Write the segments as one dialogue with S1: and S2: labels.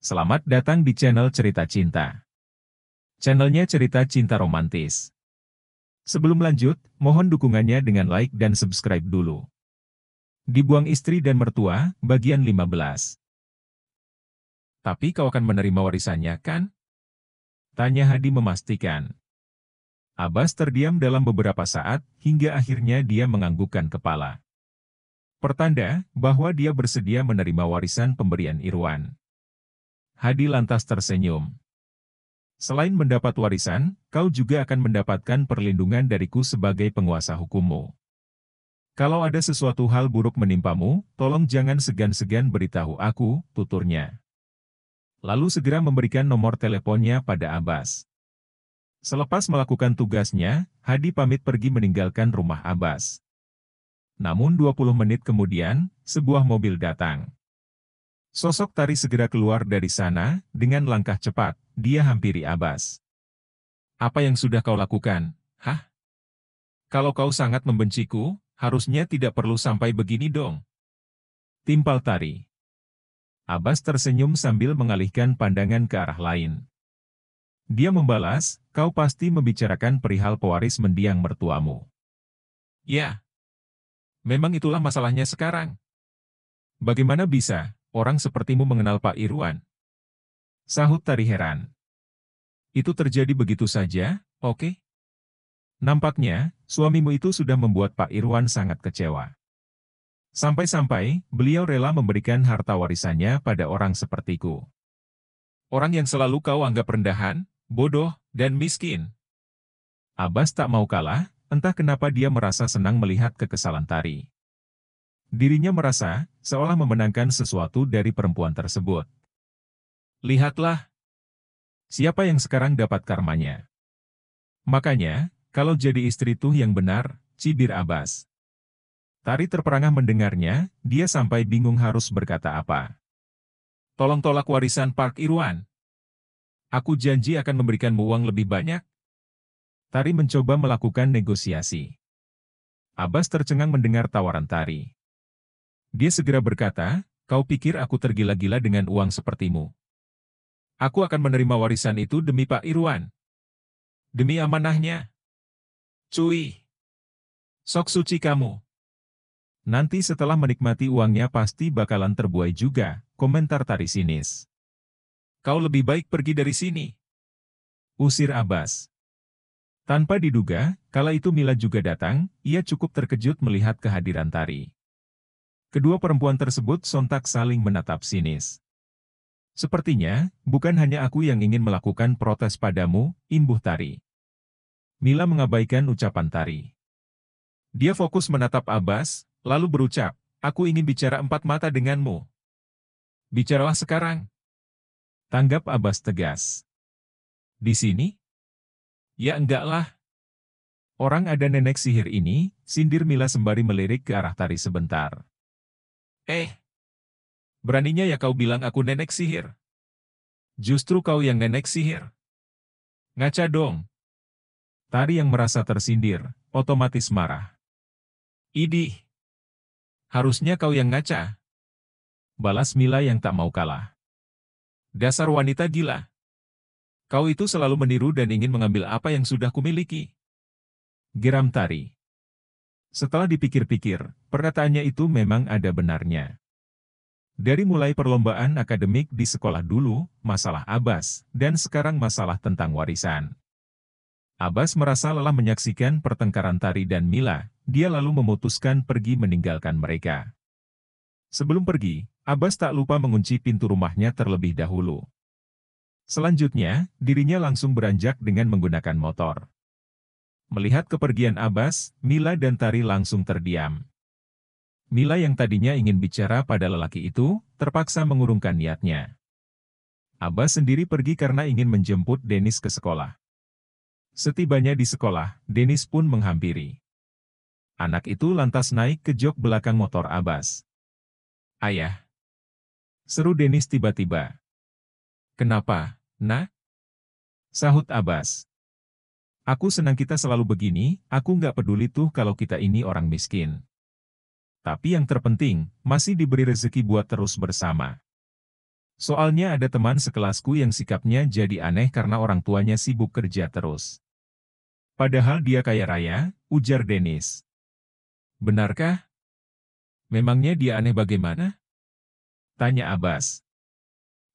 S1: Selamat datang di channel Cerita Cinta. Channelnya cerita cinta romantis. Sebelum lanjut, mohon dukungannya dengan like dan subscribe dulu. Dibuang istri dan mertua, bagian 15. Tapi kau akan menerima warisannya, kan? Tanya Hadi memastikan. Abbas terdiam dalam beberapa saat, hingga akhirnya dia menganggukkan kepala. Pertanda bahwa dia bersedia menerima warisan pemberian Irwan. Hadi lantas tersenyum. Selain mendapat warisan, kau juga akan mendapatkan perlindungan dariku sebagai penguasa hukummu. Kalau ada sesuatu hal buruk menimpamu, tolong jangan segan-segan beritahu aku, tuturnya. Lalu segera memberikan nomor teleponnya pada Abbas. Selepas melakukan tugasnya, Hadi pamit pergi meninggalkan rumah Abbas. Namun 20 menit kemudian, sebuah mobil datang. Sosok Tari segera keluar dari sana, dengan langkah cepat, dia hampiri Abbas. Apa yang sudah kau lakukan? Hah? Kalau kau sangat membenciku, harusnya tidak perlu sampai begini dong. Timpal Tari. Abbas tersenyum sambil mengalihkan pandangan ke arah lain. Dia membalas, kau pasti membicarakan perihal pewaris mendiang mertuamu. Ya. Memang itulah masalahnya sekarang. Bagaimana bisa orang sepertimu mengenal Pak Irwan? Sahut Tari heran. Itu terjadi begitu saja, oke? Nampaknya, suamimu itu sudah membuat Pak Irwan sangat kecewa. Sampai-sampai, beliau rela memberikan harta warisannya pada orang sepertiku. Orang yang selalu kau anggap rendahan, bodoh, dan miskin. Abbas tak mau kalah, entah kenapa dia merasa senang melihat kekesalan Tari. Dirinya merasa, seolah memenangkan sesuatu dari perempuan tersebut. Lihatlah. Siapa yang sekarang dapat karmanya? Makanya, kalau jadi istri tuh yang benar, cibir Abbas. Tari terperangah mendengarnya, dia sampai bingung harus berkata apa. Tolong tolak warisan Park Irwan. Aku janji akan memberikanmu uang lebih banyak. Tari mencoba melakukan negosiasi. Abbas tercengang mendengar tawaran Tari. Dia segera berkata, kau pikir aku tergila-gila dengan uang sepertimu? Aku akan menerima warisan itu demi Pak Irwan. Demi amanahnya. Cuy. Sok suci kamu. Nanti setelah menikmati uangnya pasti bakalan terbuai juga, komentar Tari sinis. Kau lebih baik pergi dari sini. Usir Abbas. Tanpa diduga, kala itu Mila juga datang, ia cukup terkejut melihat kehadiran Tari. Kedua perempuan tersebut sontak saling menatap sinis. Sepertinya, bukan hanya aku yang ingin melakukan protes padamu, imbuh Tari. Mila mengabaikan ucapan Tari. Dia fokus menatap Abbas, lalu berucap, aku ingin bicara empat mata denganmu. Bicaralah sekarang. Tanggap Abbas tegas. Di sini? Ya enggaklah. Orang ada nenek sihir ini, sindir Mila sembari melirik ke arah Tari sebentar. Beraninya ya kau bilang aku nenek sihir? Justru kau yang nenek sihir. Ngaca dong. Tari yang merasa tersindir, otomatis marah. Idih. Harusnya kau yang ngaca. Balas Mila yang tak mau kalah. Dasar wanita gila. Kau itu selalu meniru dan ingin mengambil apa yang sudah kumiliki. Geram Tari. Setelah dipikir-pikir, perkataannya itu memang ada benarnya. Dari mulai perlombaan akademik di sekolah dulu, masalah Abbas, dan sekarang masalah tentang warisan. Abbas merasa lelah menyaksikan pertengkaran Tari dan Mila, dia lalu memutuskan pergi meninggalkan mereka. Sebelum pergi, Abbas tak lupa mengunci pintu rumahnya terlebih dahulu. Selanjutnya, dirinya langsung beranjak dengan menggunakan motor. Melihat kepergian Abbas, Mila dan Tari langsung terdiam. Mila yang tadinya ingin bicara pada lelaki itu, terpaksa mengurungkan niatnya. Abbas sendiri pergi karena ingin menjemput Denis ke sekolah. Setibanya di sekolah, Denis pun menghampiri. Anak itu lantas naik ke jok belakang motor Abbas. Ayah. Seru Denis tiba-tiba. Kenapa, nak? Sahut Abbas. Aku senang kita selalu begini, aku nggak peduli tuh kalau kita ini orang miskin. Tapi yang terpenting, masih diberi rezeki buat terus bersama. Soalnya ada teman sekelasku yang sikapnya jadi aneh karena orang tuanya sibuk kerja terus. Padahal dia kaya raya, ujar Dennis. Benarkah? Memangnya dia aneh bagaimana? Tanya Abbas.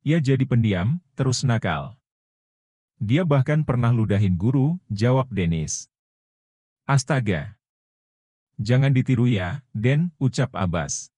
S1: Ia jadi pendiam, terus nakal. Dia bahkan pernah ludahin guru, jawab Dennis. Astaga. Jangan ditiru ya, Den, ucap Abbas.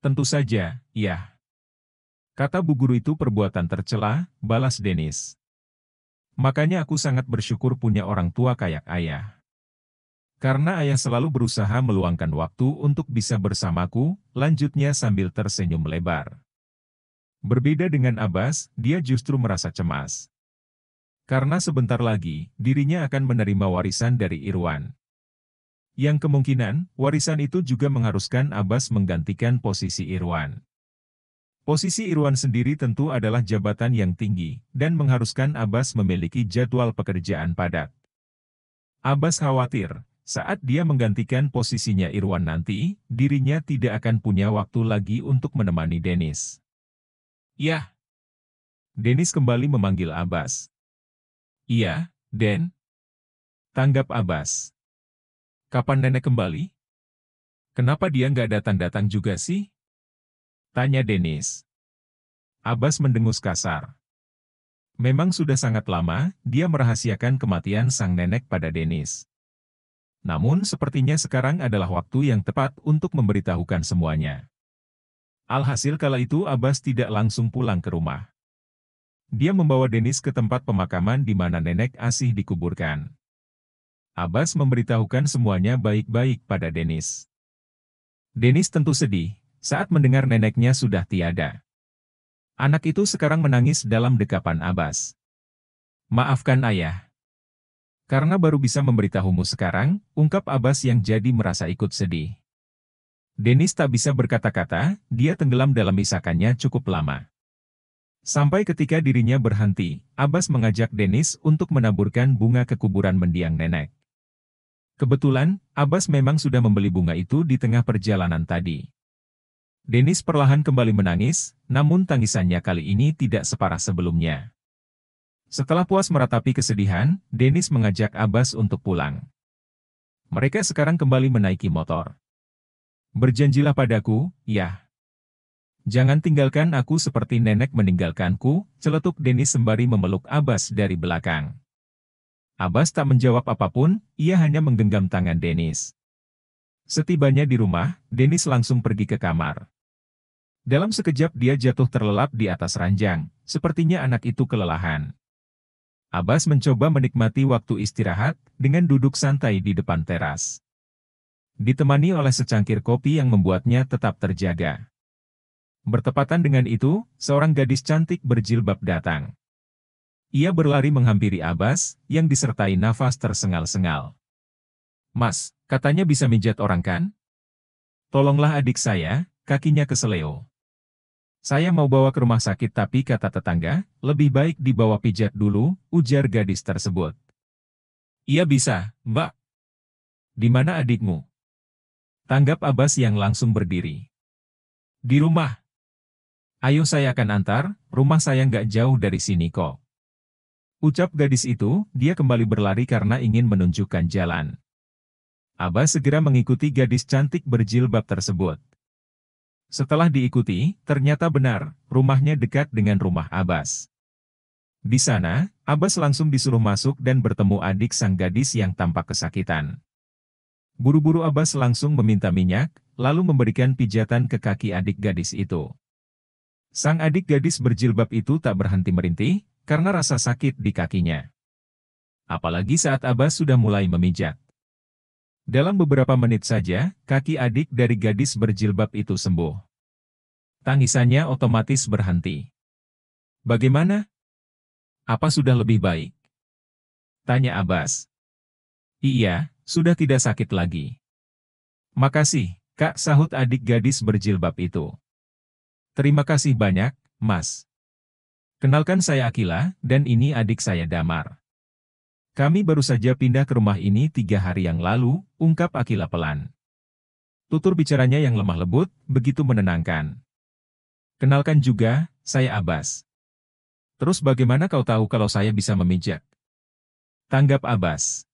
S1: Tentu saja, ya. Kata bu guru itu perbuatan tercela, balas Dennis. Makanya aku sangat bersyukur punya orang tua kayak ayah. Karena ayah selalu berusaha meluangkan waktu untuk bisa bersamaku, lanjutnya sambil tersenyum lebar. Berbeda dengan Abbas, dia justru merasa cemas. Karena sebentar lagi, dirinya akan menerima warisan dari Irwan. Yang kemungkinan, warisan itu juga mengharuskan Abbas menggantikan posisi Irwan. Posisi Irwan sendiri tentu adalah jabatan yang tinggi, dan mengharuskan Abbas memiliki jadwal pekerjaan padat. Abbas khawatir, saat dia menggantikan posisinya Irwan nanti, dirinya tidak akan punya waktu lagi untuk menemani Dennis. Yah. Dennis kembali memanggil Abbas. Iya, Den. Tanggap Abbas. Kapan nenek kembali? Kenapa dia nggak datang-datang juga sih? Tanya Dennis. Abbas mendengus kasar. Memang sudah sangat lama, dia merahasiakan kematian sang nenek pada Dennis. Namun sepertinya sekarang adalah waktu yang tepat untuk memberitahukan semuanya. Alhasil kala itu Abbas tidak langsung pulang ke rumah. Dia membawa Dennis ke tempat pemakaman di mana nenek Asih dikuburkan. Abbas memberitahukan semuanya baik-baik pada Dennis. Dennis tentu sedih saat mendengar neneknya sudah tiada. Anak itu sekarang menangis dalam dekapan Abbas. Maafkan ayah. Karena baru bisa memberitahumu sekarang, ungkap Abbas yang jadi merasa ikut sedih. Dennis tak bisa berkata-kata, dia tenggelam dalam isakannya cukup lama. Sampai ketika dirinya berhenti, Abbas mengajak Dennis untuk menaburkan bunga ke kuburan mendiang nenek. Kebetulan, Abbas memang sudah membeli bunga itu di tengah perjalanan tadi. Dennis perlahan kembali menangis, namun tangisannya kali ini tidak separah sebelumnya. Setelah puas meratapi kesedihan, Dennis mengajak Abbas untuk pulang. Mereka sekarang kembali menaiki motor. Berjanjilah padaku, ya. Jangan tinggalkan aku seperti nenek meninggalkanku, celetuk Dennis sembari memeluk Abbas dari belakang. Abbas tak menjawab apapun, ia hanya menggenggam tangan Dennis. Setibanya di rumah, Dennis langsung pergi ke kamar. Dalam sekejap dia jatuh terlelap di atas ranjang, sepertinya anak itu kelelahan. Abbas mencoba menikmati waktu istirahat, dengan duduk santai di depan teras. Ditemani oleh secangkir kopi yang membuatnya tetap terjaga. Bertepatan dengan itu, seorang gadis cantik berjilbab datang. Ia berlari menghampiri Abbas, yang disertai nafas tersengal-sengal. Mas, katanya bisa mijat orang kan? Tolonglah adik saya, kakinya keseleo. Saya mau bawa ke rumah sakit tapi kata tetangga, lebih baik dibawa pijat dulu, ujar gadis tersebut. Iya bisa, Mbak. Di mana adikmu? Tanggap Abbas yang langsung berdiri. Di rumah. Ayo saya akan antar, rumah saya nggak jauh dari sini kok. Ucap gadis itu, dia kembali berlari karena ingin menunjukkan jalan. Abbas segera mengikuti gadis cantik berjilbab tersebut. Setelah diikuti, ternyata benar, rumahnya dekat dengan rumah Abbas. Di sana, Abbas langsung disuruh masuk dan bertemu adik sang gadis yang tampak kesakitan. Buru-buru Abbas langsung meminta minyak, lalu memberikan pijatan ke kaki adik gadis itu. Sang adik gadis berjilbab itu tak berhenti merintih, karena rasa sakit di kakinya. Apalagi saat Abbas sudah mulai memijat. Dalam beberapa menit saja, kaki adik dari gadis berjilbab itu sembuh. Tangisannya otomatis berhenti. Bagaimana? Apa sudah lebih baik? Tanya Abbas. Iya, sudah tidak sakit lagi. Makasih, Kak, sahut adik gadis berjilbab itu. Terima kasih banyak, Mas. Kenalkan saya Akila, dan ini adik saya Damar. Kami baru saja pindah ke rumah ini 3 hari yang lalu, ungkap Akila pelan. Tutur bicaranya yang lemah lembut, begitu menenangkan. Kenalkan juga, saya Abbas. Terus bagaimana kau tahu kalau saya bisa memijat? Tanggap Abbas.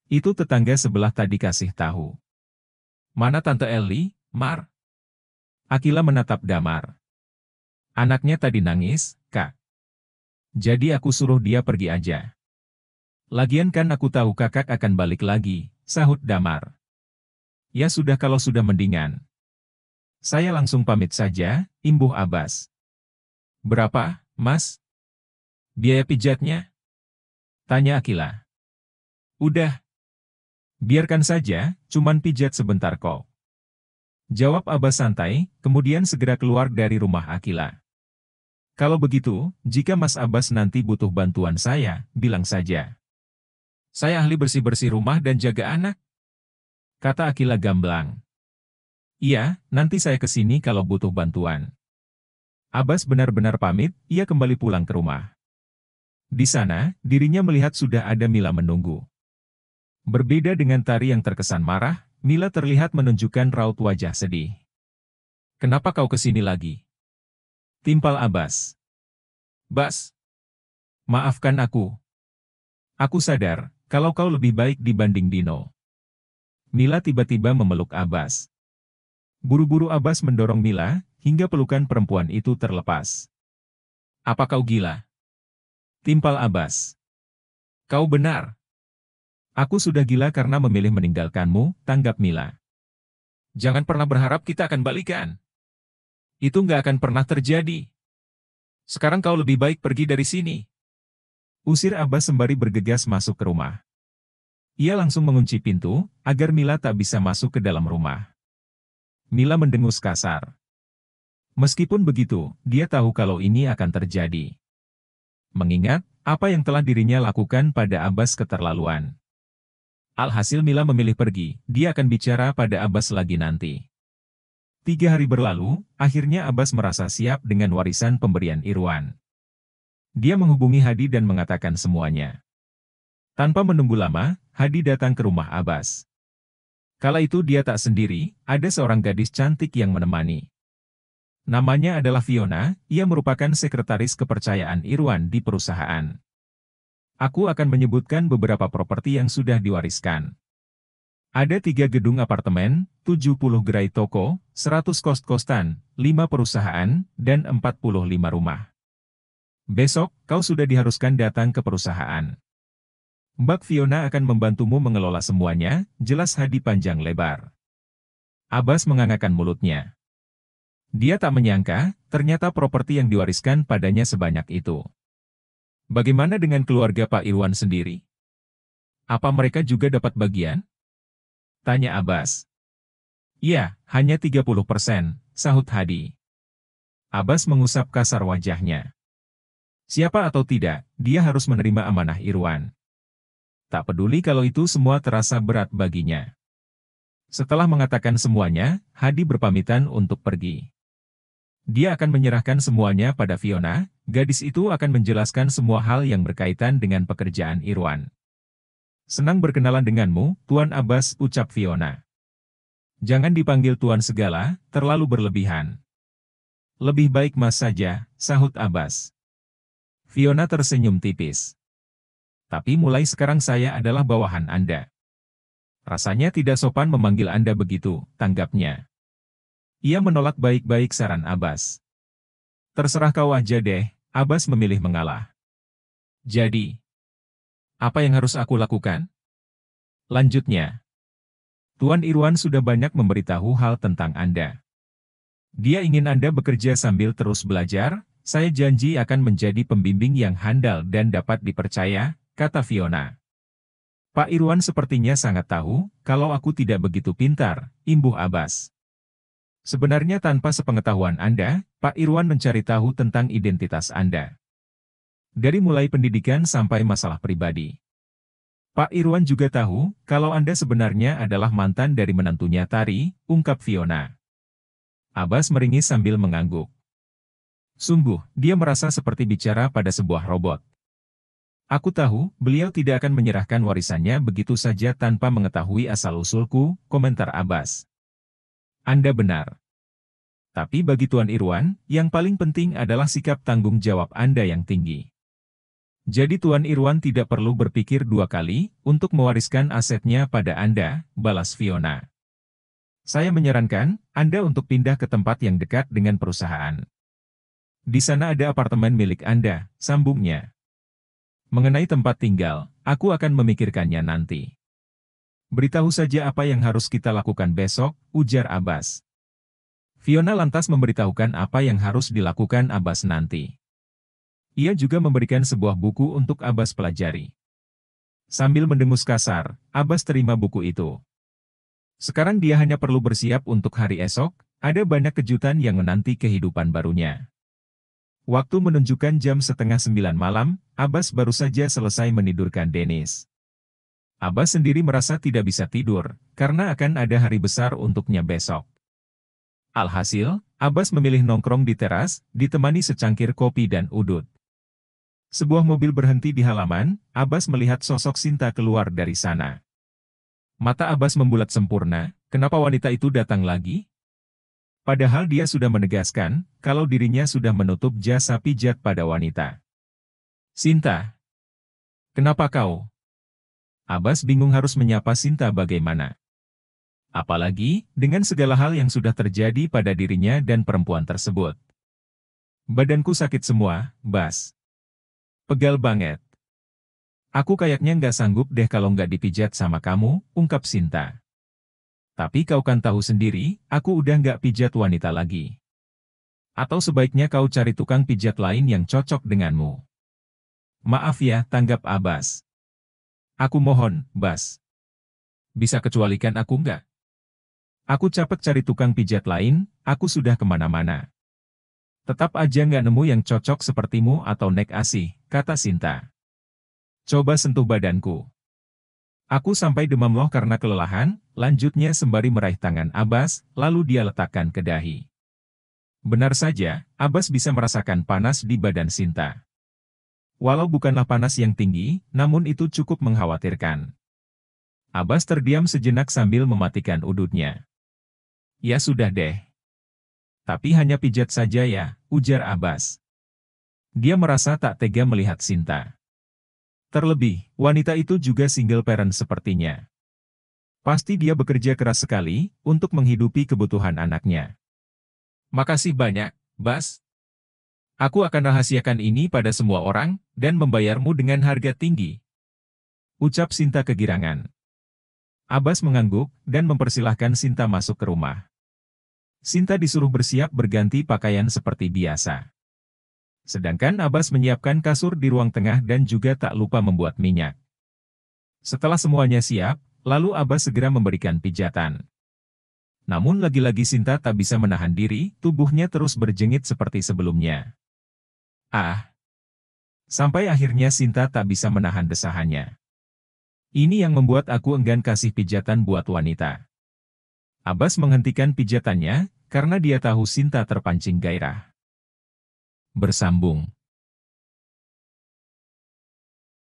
S1: Itu tetangga sebelah tadi kasih tahu. Mana Tante Ellie, Mar? Akila menatap Damar. Anaknya tadi nangis, Kak. Jadi aku suruh dia pergi aja. Lagian kan aku tahu kakak akan balik lagi, sahut Damar. Ya sudah kalau sudah mendingan. Saya langsung pamit saja, imbuh Abbas. Berapa, Mas? Biaya pijatnya? Tanya Akila. Udah. Biarkan saja, cuman pijat sebentar kok. Jawab Abbas santai, kemudian segera keluar dari rumah Akila. Kalau begitu, jika Mas Abbas nanti butuh bantuan saya, bilang saja. Saya ahli bersih-bersih rumah dan jaga anak. Kata Akila gamblang. Iya, nanti saya ke sini kalau butuh bantuan. Abbas benar-benar pamit, ia kembali pulang ke rumah. Di sana, dirinya melihat sudah ada Mila menunggu. Berbeda dengan Tari yang terkesan marah, Mila terlihat menunjukkan raut wajah sedih. Kenapa kau ke sini lagi? Timpal Abbas. Bas, maafkan aku. Aku sadar, kalau kau lebih baik dibanding Dino. Mila tiba-tiba memeluk Abbas. Buru-buru Abbas mendorong Mila, hingga pelukan perempuan itu terlepas. Apa kau gila? Timpal Abbas. Kau benar. Aku sudah gila karena memilih meninggalkanmu, tanggap Mila. Jangan pernah berharap kita akan balikan. Itu nggak akan pernah terjadi. Sekarang kau lebih baik pergi dari sini. Usir Abbas sembari bergegas masuk ke rumah. Ia langsung mengunci pintu, agar Mila tak bisa masuk ke dalam rumah. Mila mendengus kasar. Meskipun begitu, dia tahu kalau ini akan terjadi. Mengingat, apa yang telah dirinya lakukan pada Abbas keterlaluan. Alhasil Mila memilih pergi, dia akan bicara pada Abbas lagi nanti. 3 hari berlalu, akhirnya Abbas merasa siap dengan warisan pemberian Irwan. Dia menghubungi Hadi dan mengatakan semuanya. Tanpa menunggu lama, Hadi datang ke rumah Abbas. Kala itu dia tak sendiri, ada seorang gadis cantik yang menemani. Namanya adalah Fiona, ia merupakan sekretaris kepercayaan Irwan di perusahaan. Aku akan menyebutkan beberapa properti yang sudah diwariskan. Ada 3 gedung apartemen, 70 gerai toko, 100 kos-kosan, 5 perusahaan, dan 45 rumah. Besok, kau sudah diharuskan datang ke perusahaan. Mbak Fiona akan membantumu mengelola semuanya, jelas Hadi panjang lebar. Abbas mengangangkan mulutnya. Dia tak menyangka, ternyata properti yang diwariskan padanya sebanyak itu. Bagaimana dengan keluarga Pak Irwan sendiri? Apa mereka juga dapat bagian? Tanya Abbas. Iya, hanya 30%, sahut Hadi. Abbas mengusap kasar wajahnya. Siapa atau tidak, dia harus menerima amanah Irwan. Tak peduli kalau itu semua terasa berat baginya. Setelah mengatakan semuanya, Hadi berpamitan untuk pergi. Dia akan menyerahkan semuanya pada Fiona, gadis itu akan menjelaskan semua hal yang berkaitan dengan pekerjaan Irwan. Senang berkenalan denganmu, Tuan Abbas, ucap Fiona. Jangan dipanggil Tuan segala, terlalu berlebihan. Lebih baik Mas saja, sahut Abbas. Fiona tersenyum tipis. Tapi mulai sekarang saya adalah bawahan Anda. Rasanya tidak sopan memanggil Anda begitu, tanggapnya. Ia menolak baik-baik saran Abbas. Terserah kau aja deh, Abbas memilih mengalah. Jadi, apa yang harus aku lakukan? Lanjutnya. Tuan Irwan sudah banyak memberitahu hal tentang Anda. Dia ingin Anda bekerja sambil terus belajar, saya janji akan menjadi pembimbing yang handal dan dapat dipercaya, kata Fiona. Pak Irwan sepertinya sangat tahu, kalau aku tidak begitu pintar, imbuh Abbas. Sebenarnya tanpa sepengetahuan Anda, Pak Irwan mencari tahu tentang identitas Anda. Dari mulai pendidikan sampai masalah pribadi. Pak Irwan juga tahu, kalau Anda sebenarnya adalah mantan dari menantunya Tari, ungkap Fiona. Abbas meringis sambil mengangguk. Sungguh, dia merasa seperti bicara pada sebuah robot. Aku tahu, beliau tidak akan menyerahkan warisannya begitu saja tanpa mengetahui asal-usulku, komentar Abbas. Anda benar. Tapi bagi Tuan Irwan, yang paling penting adalah sikap tanggung jawab Anda yang tinggi. Jadi Tuan Irwan tidak perlu berpikir dua kali untuk mewariskan asetnya pada Anda, balas Fiona. Saya menyarankan Anda untuk pindah ke tempat yang dekat dengan perusahaan. Di sana ada apartemen milik Anda, sambungnya. Mengenai tempat tinggal, aku akan memikirkannya nanti. Beritahu saja apa yang harus kita lakukan besok, ujar Abbas. Fiona lantas memberitahukan apa yang harus dilakukan Abbas nanti. Ia juga memberikan sebuah buku untuk Abbas pelajari. Sambil mendengus kasar, Abbas terima buku itu. Sekarang dia hanya perlu bersiap untuk hari esok, ada banyak kejutan yang menanti kehidupan barunya. Waktu menunjukkan jam 8:30 malam, Abbas baru saja selesai menidurkan Dennis. Abbas sendiri merasa tidak bisa tidur, karena akan ada hari besar untuknya besok. Alhasil, Abbas memilih nongkrong di teras, ditemani secangkir kopi dan udut. Sebuah mobil berhenti di halaman, Abbas melihat sosok Sinta keluar dari sana. Mata Abbas membulat sempurna, kenapa wanita itu datang lagi? Padahal dia sudah menegaskan, kalau dirinya sudah menutup jasa pijat pada wanita. Sinta, kenapa kau? Abbas bingung harus menyapa Sinta bagaimana. Apalagi, dengan segala hal yang sudah terjadi pada dirinya dan perempuan tersebut. Badanku sakit semua, Bas. Pegal banget. Aku kayaknya nggak sanggup deh kalau nggak dipijat sama kamu, ungkap Sinta. Tapi kau kan tahu sendiri, aku udah nggak pijat wanita lagi. Atau sebaiknya kau cari tukang pijat lain yang cocok denganmu. Maaf ya, tanggap Abbas. Aku mohon, Bas. Bisa kecualikan aku nggak? Aku capek cari tukang pijat lain, aku sudah kemana-mana. Tetap aja nggak nemu yang cocok sepertimu atau Nek Asih, kata Sinta. Coba sentuh badanku. Aku sampai demam loh karena kelelahan, lanjutnya sembari meraih tangan Abbas, lalu dia letakkan ke dahi. Benar saja, Abbas bisa merasakan panas di badan Sinta. Walau bukanlah panas yang tinggi, namun itu cukup mengkhawatirkan. Abbas terdiam sejenak sambil mematikan udutnya. Ya sudah deh. Tapi hanya pijat saja ya, ujar Abbas. Dia merasa tak tega melihat Sinta. Terlebih, wanita itu juga single parent sepertinya. Pasti dia bekerja keras sekali untuk menghidupi kebutuhan anaknya. Makasih banyak, Bas. Aku akan rahasiakan ini pada semua orang, dan membayarmu dengan harga tinggi. Ucap Sinta kegirangan. Abbas mengangguk, dan mempersilahkan Sinta masuk ke rumah. Sinta disuruh bersiap berganti pakaian seperti biasa. Sedangkan Abbas menyiapkan kasur di ruang tengah dan juga tak lupa membuat minyak. Setelah semuanya siap, lalu Abbas segera memberikan pijatan. Namun lagi-lagi Sinta tak bisa menahan diri, tubuhnya terus berjengit seperti sebelumnya. Ah! Sampai akhirnya Sinta tak bisa menahan desahannya. Ini yang membuat aku enggan kasih pijatan buat wanita. Abbas menghentikan pijatannya, karena dia tahu Sinta terpancing gairah. Bersambung.